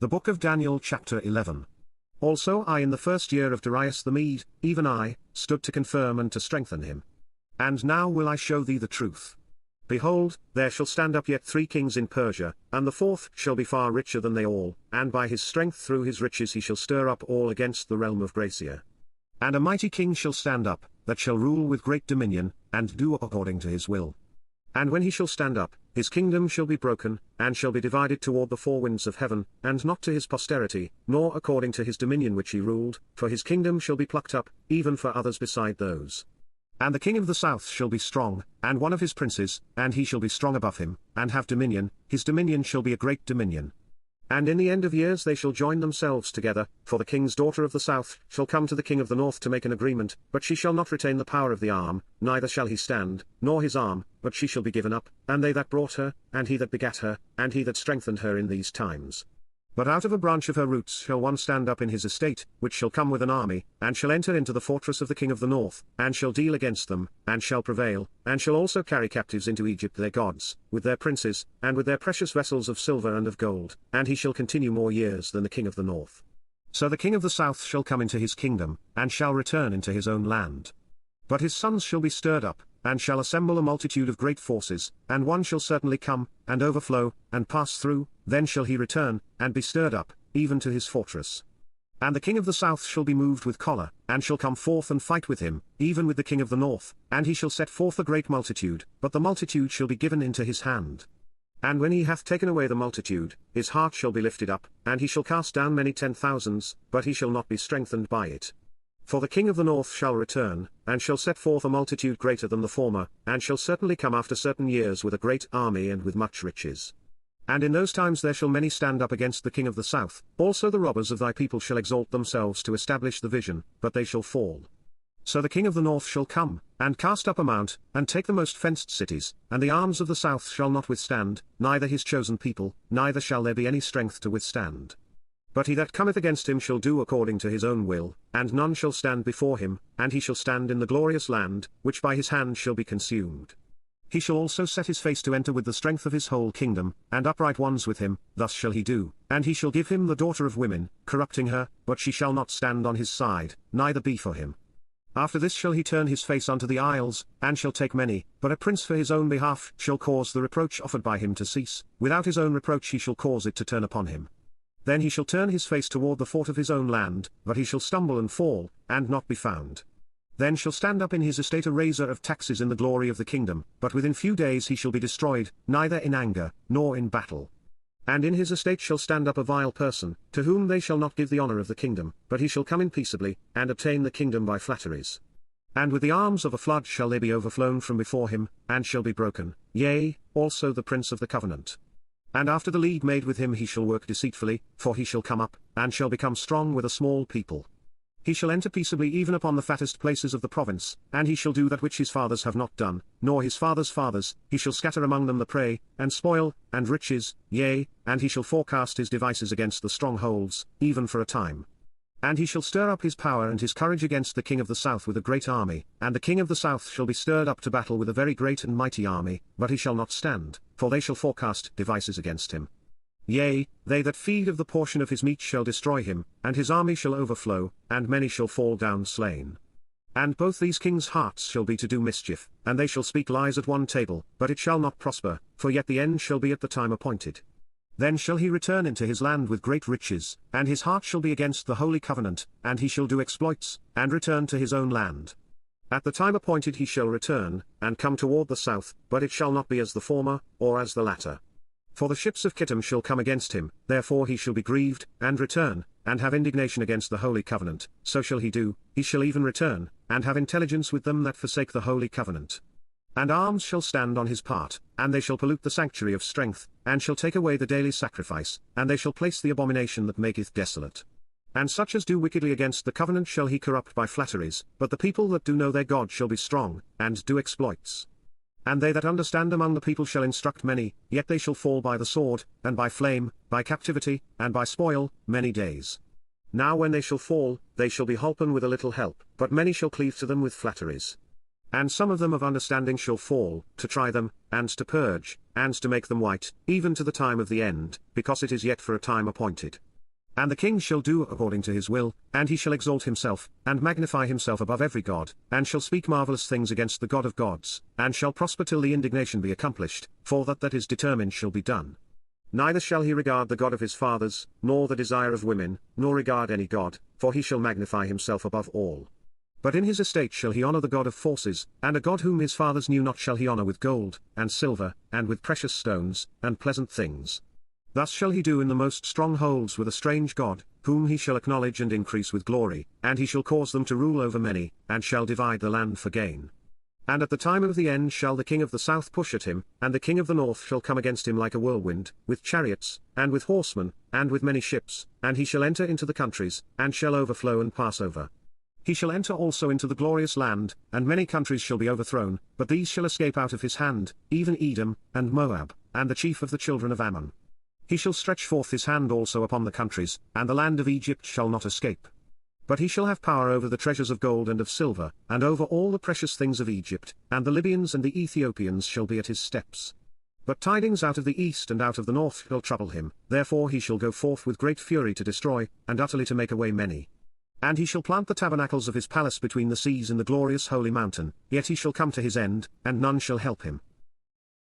The Book of Daniel chapter 11. Also I in the first year of Darius the Mede, even I, stood to confirm and to strengthen him. And now will I show thee the truth. Behold, there shall stand up yet 3 kings in Persia, and the 4th shall be far richer than they all, and by his strength through his riches he shall stir up all against the realm of Gracia. And a mighty king shall stand up, that shall rule with great dominion, and do according to his will. And when he shall stand up, his kingdom shall be broken, and shall be divided toward the 4 winds of heaven, and not to his posterity, nor according to his dominion which he ruled, for his kingdom shall be plucked up, even for others beside those. And the king of the south shall be strong, and one of his princes, and he shall be strong above him, and have dominion, his dominion shall be a great dominion. And in the end of years they shall join themselves together, for the king's daughter of the south shall come to the king of the north to make an agreement, but she shall not retain the power of the arm, neither shall he stand, nor his arm, but she shall be given up, and they that brought her, and he that begat her, and he that strengthened her in these times. But out of a branch of her roots shall one stand up in his estate, which shall come with an army, and shall enter into the fortress of the king of the north, and shall deal against them, and shall prevail, and shall also carry captives into Egypt their gods, with their princes, and with their precious vessels of silver and of gold, and he shall continue more years than the king of the north. So the king of the south shall come into his kingdom, and shall return into his own land. But his sons shall be stirred up, and shall assemble a multitude of great forces, and one shall certainly come, and overflow, and pass through, then shall he return, and be stirred up, even to his fortress. And the king of the south shall be moved with choler, and shall come forth and fight with him, even with the king of the north, and he shall set forth a great multitude, but the multitude shall be given into his hand. And when he hath taken away the multitude, his heart shall be lifted up, and he shall cast down many 10,000s, but he shall not be strengthened by it. For the king of the north shall return, and shall set forth a multitude greater than the former, and shall certainly come after certain years with a great army and with much riches. And in those times there shall many stand up against the king of the south, also the robbers of thy people shall exalt themselves to establish the vision, but they shall fall. So the king of the north shall come, and cast up a mount, and take the most fenced cities, and the arms of the south shall not withstand, neither his chosen people, neither shall there be any strength to withstand. But he that cometh against him shall do according to his own will, and none shall stand before him, and he shall stand in the glorious land, which by his hand shall be consumed. He shall also set his face to enter with the strength of his whole kingdom, and upright ones with him, thus shall he do, and he shall give him the daughter of women, corrupting her, but she shall not stand on his side, neither be for him. After this shall he turn his face unto the isles, and shall take many, but a prince for his own behalf shall cause the reproach offered by him to cease, without his own reproach he shall cause it to turn upon him. Then he shall turn his face toward the fort of his own land, but he shall stumble and fall, and not be found. Then shall stand up in his estate a raiser of taxes in the glory of the kingdom, but within few days he shall be destroyed, neither in anger, nor in battle. And in his estate shall stand up a vile person, to whom they shall not give the honor of the kingdom, but he shall come in peaceably, and obtain the kingdom by flatteries. And with the arms of a flood shall they be overflown from before him, and shall be broken, yea, also the prince of the covenant. And after the league made with him he shall work deceitfully, for he shall come up, and shall become strong with a small people. He shall enter peaceably even upon the fattest places of the province, and he shall do that which his fathers have not done, nor his fathers' fathers, he shall scatter among them the prey, and spoil, and riches, yea, and he shall forecast his devices against the strongholds, even for a time. And he shall stir up his power and his courage against the king of the south with a great army, and the king of the south shall be stirred up to battle with a very great and mighty army, but he shall not stand, for they shall forecast devices against him. Yea, they that feed of the portion of his meat shall destroy him, and his army shall overflow, and many shall fall down slain. And both these kings' hearts shall be to do mischief, and they shall speak lies at one table, but it shall not prosper, for yet the end shall be at the time appointed. Then shall he return into his land with great riches, and his heart shall be against the holy covenant, and he shall do exploits, and return to his own land. At the time appointed he shall return, and come toward the south, but it shall not be as the former, or as the latter. For the ships of Kittim shall come against him, therefore he shall be grieved, and return, and have indignation against the holy covenant, so shall he do, he shall even return, and have intelligence with them that forsake the holy covenant. And arms shall stand on his part, and they shall pollute the sanctuary of strength, and shall take away the daily sacrifice, and they shall place the abomination that maketh desolate. And such as do wickedly against the covenant shall he corrupt by flatteries, but the people that do know their God shall be strong, and do exploits. And they that understand among the people shall instruct many, yet they shall fall by the sword, and by flame, by captivity, and by spoil, many days. Now when they shall fall, they shall be holpen with a little help, but many shall cleave to them with flatteries. And some of them of understanding shall fall, to try them, and to purge, and to make them white, even to the time of the end, because it is yet for a time appointed. And the king shall do according to his will, and he shall exalt himself, and magnify himself above every god, and shall speak marvelous things against the God of gods, and shall prosper till the indignation be accomplished, for that is determined shall be done. Neither shall he regard the God of his fathers, nor the desire of women, nor regard any god, for he shall magnify himself above all. But in his estate shall he honor the God of forces, and a God whom his fathers knew not shall he honor with gold, and silver, and with precious stones, and pleasant things. Thus shall he do in the most strongholds with a strange God, whom he shall acknowledge and increase with glory, and he shall cause them to rule over many, and shall divide the land for gain. And at the time of the end shall the king of the south push at him, and the king of the north shall come against him like a whirlwind, with chariots, and with horsemen, and with many ships, and he shall enter into the countries, and shall overflow and pass over. He shall enter also into the glorious land, and many countries shall be overthrown, but these shall escape out of his hand, even Edom, and Moab, and the chief of the children of Ammon. He shall stretch forth his hand also upon the countries, and the land of Egypt shall not escape. But he shall have power over the treasures of gold and of silver, and over all the precious things of Egypt, and the Libyans and the Ethiopians shall be at his steps. But tidings out of the east and out of the north shall trouble him, therefore he shall go forth with great fury to destroy, and utterly to make away many. And he shall plant the tabernacles of his palace between the seas in the glorious holy mountain, yet he shall come to his end, and none shall help him.